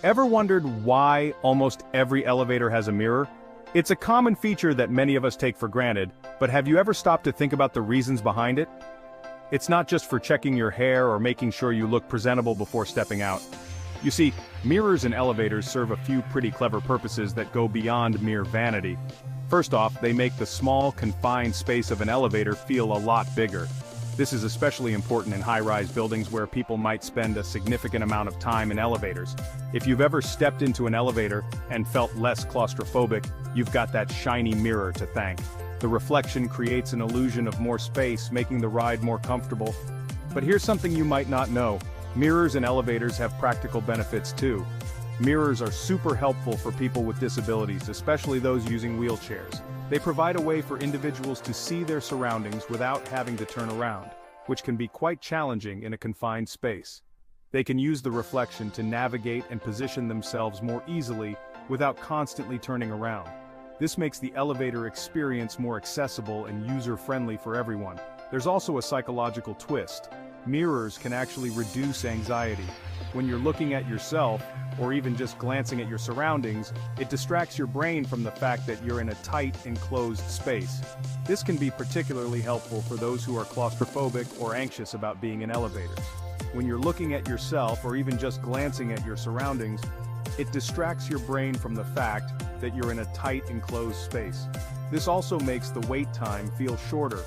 Ever wondered why almost every elevator has a mirror? It's a common feature that many of us take for granted, but have you ever stopped to think about the reasons behind it? It's not just for checking your hair or making sure you look presentable before stepping out. You see, mirrors in elevators serve a few pretty clever purposes that go beyond mere vanity. First off, they make the small, confined space of an elevator feel a lot bigger. This is especially important in high-rise buildings where people might spend a significant amount of time in elevators. If you've ever stepped into an elevator and felt less claustrophobic, you've got that shiny mirror to thank. The reflection creates an illusion of more space, making the ride more comfortable. But here's something you might not know. Mirrors in elevators have practical benefits too. Mirrors are super helpful for people with disabilities, especially those using wheelchairs. They provide a way for individuals to see their surroundings without having to turn around, which can be quite challenging in a confined space. They can use the reflection to navigate and position themselves more easily without constantly turning around. This makes the elevator experience more accessible and user-friendly for everyone. There's also a psychological twist. Mirrors can actually reduce anxiety. When you're looking at yourself, or even just glancing at your surroundings, it distracts your brain from the fact that you're in a tight, enclosed space. This can be particularly helpful for those who are claustrophobic or anxious about being in elevators. When you're looking at yourself, or even just glancing at your surroundings, it distracts your brain from the fact that you're in a tight, enclosed space. This also makes the wait time feel shorter.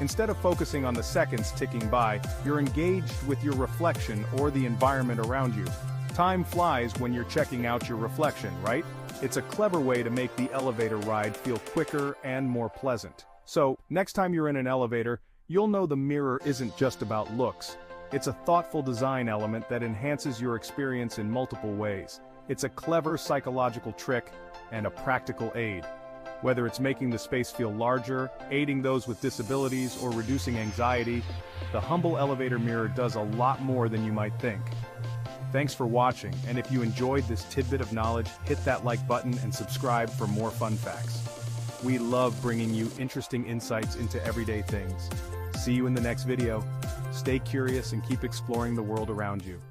Instead of focusing on the seconds ticking by, you're engaged with your reflection or the environment around you. Time flies when you're checking out your reflection, right? It's a clever way to make the elevator ride feel quicker and more pleasant. So, next time you're in an elevator, you'll know the mirror isn't just about looks. It's a thoughtful design element that enhances your experience in multiple ways. It's a clever psychological trick and a practical aid. Whether it's making the space feel larger, aiding those with disabilities, or reducing anxiety, the humble elevator mirror does a lot more than you might think. Thanks for watching, and if you enjoyed this tidbit of knowledge, hit that like button and subscribe for more fun facts. We love bringing you interesting insights into everyday things. See you in the next video. Stay curious and keep exploring the world around you.